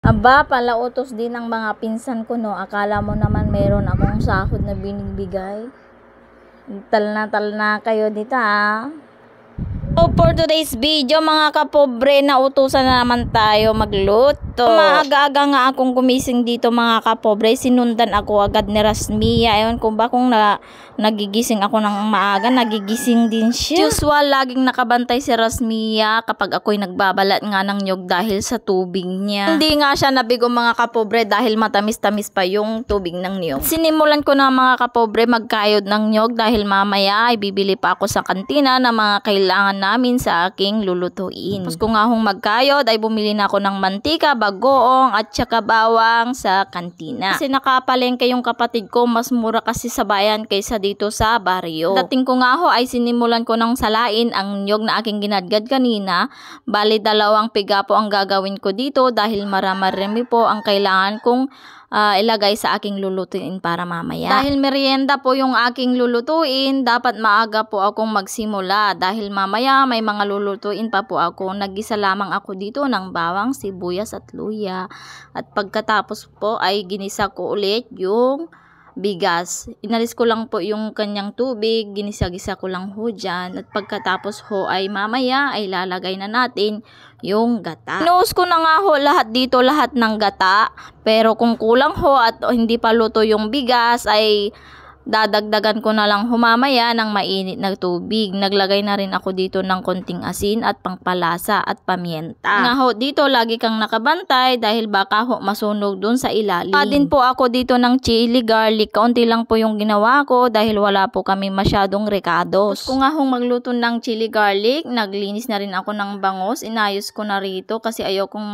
Aba, palautos din ang mga pinsan ko, no. Akala mo naman meron akong sahod na binibigay. Tal na kayo dito, ha. So for today's video, mga kapobre, nautusan na naman tayo magluto. Maaga-aga nga akong gumising dito, mga kapobre. Sinundan ako agad ni Rasmia. Ayun kung ba kung nagigising ako ng maaga, nagigising din siya. Usual, laging nakabantay si Rasmia kapag ako'y nagbabalat nga ng nyog dahil sa tubig niya. Hindi nga siya nabigo, mga kapobre, dahil matamis-tamis pa yung tubig ng nyog. Sinimulan ko na, mga kapobre, magkayod ng nyog dahil mamaya ay bibili pa ako sa kantina ng mga kailangan namin sa aking lulutuin. Tapos kung nga hong magkayod ay bumili na ako ng mantika, bagoong at saka bawang sa kantina. Kasi nakapalengke yung kapatid ko, mas mura kasi sa bayan kaysa dito sa baryo. Dating ko nga ho ay sinimulan ko ng salain ang nyog na aking ginadgad kanina. Bali 2 piga po ang gagawin ko dito dahil marami po ang kailangan kong ilagay sa aking lulutuin para mamaya. Dahil merienda po yung aking lulutuin, dapat maaga po akong magsimula dahil mamaya may mga lulutuin pa po ako. Naggisa lamang ako dito ng bawang, sibuyas at luya. At pagkatapos po ay ginisa ko ulit yung bigas. Inalis ko lang po yung kanyang tubig, ginisa-gisa ko lang ho dyan. At pagkatapos ho ay mamaya ay lalagay na natin yung gata. Inuus ko na nga ho lahat dito, lahat ng gata. Pero kung kulang ho at hindi pa luto yung bigas ay dadagdagan ko na lang humamaya ng mainit na tubig. Naglagay na rin ako dito ng konting asin at pangpalasa at pamienta. Nga ho, dito lagi kang nakabantay dahil baka ho masunog dun sa ilalim. Din po ako dito ng chili garlic. Kaunti lang po yung ginawa ko dahil wala po kami masyadong recados. Kung nga hong magluto ng chili garlic, naglinis na rin ako ng bangos. Inayos ko na rito kasi ayokong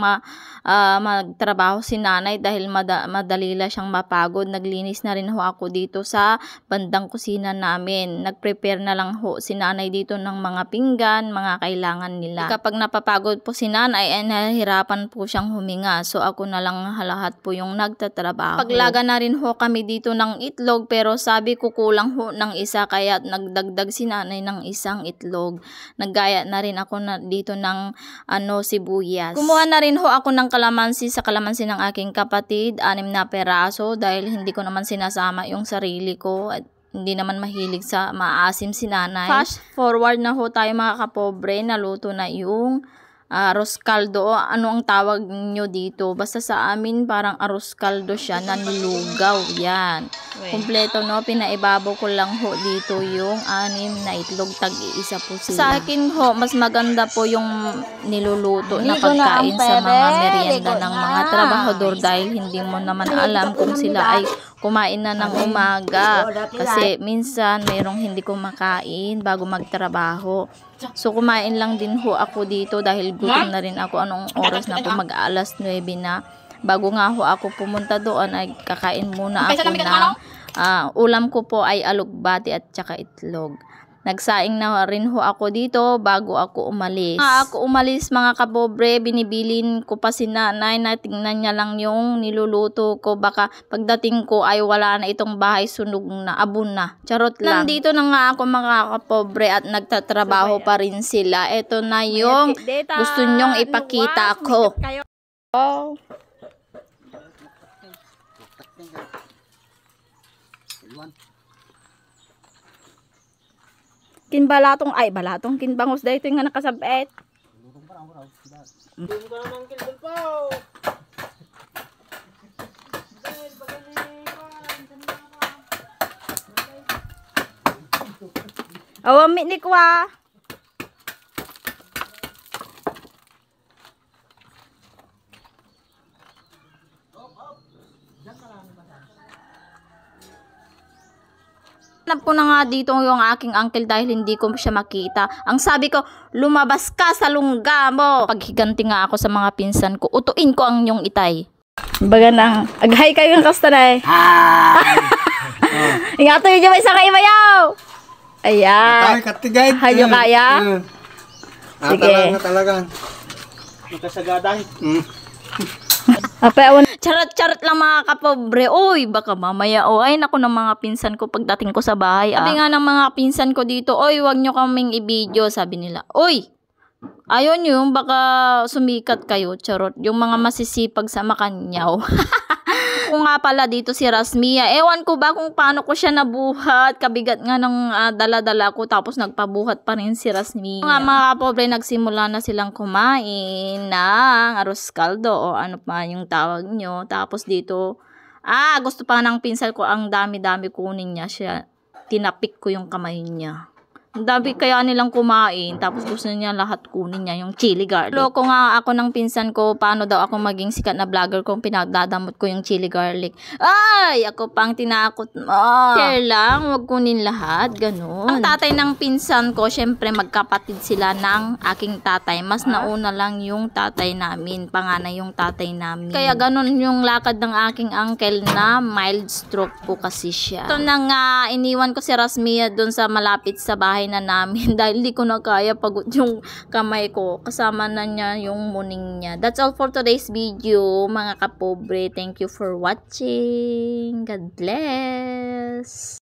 magtrabaho si nanay dahil madali lang siyang mapagod. Naglinis na rin ho ako dito sa bandang kusina namin. Nag-prepare na lang ho si nanay dito ng mga pinggan, mga kailangan nila. Kapag napapagod po si nanay ay nahihirapan po siyang huminga. So ako na lang lahat po yung nagtatrabaho. Paglaga na rin ho kami dito ng itlog pero sabi ko kulang ho ng isa kaya nagdagdag si nanay ng isang itlog. Naggaya na rin ako dito ng sibuyas. Kumuha na rin ho ako ng kalamansi sa kalamansi ng aking kapatid, 6 na peraso dahil hindi ko naman sinasama yung sarili ko at hindi naman mahilig sa maasim si nanay. Fast forward na ho tayo, mga kapobre, naluto na yung arroz caldo. Ano ang tawag nyo dito? Basta sa amin parang arroz caldo siya na nilugaw. Yan. Kompleto, no? Pinaibabaw ko lang ho dito yung 6 na itlog. Tag-iisa po sila. Sa akin ho, mas maganda po yung niluluto na pagkain sa mga merienda ng mga trabahador dahil hindi mo naman alam kung sila ay kumain na ng umaga kasi minsan mayroong hindi kumakain bago magtrabaho. So kumain lang din ho ako dito dahil gutom na rin ako. Anong oras na po, mag-alas 9 na. Bago nga ho ako pumunta doon ay kakain muna ako ng ulam ko po ay alugbati at saka itlog. Nagsaing na rin ho ako dito bago ako umalis. Ako umalis, mga kapobre, binibilin ko pa si nanay na tingnan niya lang yung niluluto ko. Baka pagdating ko ay wala na itong bahay, sunog na, abon na. Charot lang. Nandito na nga ako, mga kapobre, at nagtatrabaho pa rin sila. Ito na yung gusto nyong ipakita ko. Oh. Kinbalatong ay balatong kinbangos dahito nga nakasabit. Awami ni kwa. Hanap ko na nga dito yung aking uncle dahil hindi ko siya makita. Ang sabi ko, lumabas ka sa lungga mo. Paghiganti nga ako sa mga pinsan ko, utuin ko ang inyong itay. Baga nang, aghay kayo ng kastanay. Ingato yun yung isang kaibayaw. Ayan. Hayo kaya? Sige. Talagang. Magkasagaday. Charot-charot lang, mga kapobre. Uy, baka mamaya, ay naku ng mga pinsan ko pagdating ko sa bahay. Sabi nga ng mga pinsan ko dito, oy, wag nyo kaming i-video. Sabi nila, oy, Ayun yung baka sumikat kayo, charot. Yung mga masisipag sa Makanyaw. Kung nga pala dito si Rasmia, ewan ko ba kung paano ko siya nabuhat. Kabigat nga ng dala-dala ko, tapos nagpabuhat pa rin si Rasmia. Mga pobre, nagsimula na silang kumain ng arroz caldo o ano pa yung tawag nyo. Tapos dito, gusto pa ng pinsal ko, ang dami-dami kunin niya siya. Tinapik ko yung kamay niya. Ang dami kaya nilang kumain, tapos gusto niya lahat kunin niya yung chili garlic. Loko nga ako ng pinsan ko, paano daw ako maging sikat na vlogger kung pinagdadamot ko yung chili garlic. Ay, ako pang tinakot mo. Share lang, wag kunin lahat, ganun. Ang tatay ng pinsan ko, syempre magkapatid sila ng aking tatay. Mas nauna lang yung tatay namin, panganay yung tatay namin. Kaya ganun yung lakad ng aking uncle na mild stroke po kasi siya. Ito na nga, iniwan ko si Rasmia dun sa malapit sa bahay na namin dahil di ko na kaya, pagod yung kamay ko, kasama na niya yung muning niya. That's all for today's video mga kapobre. Thank you for watching. God bless.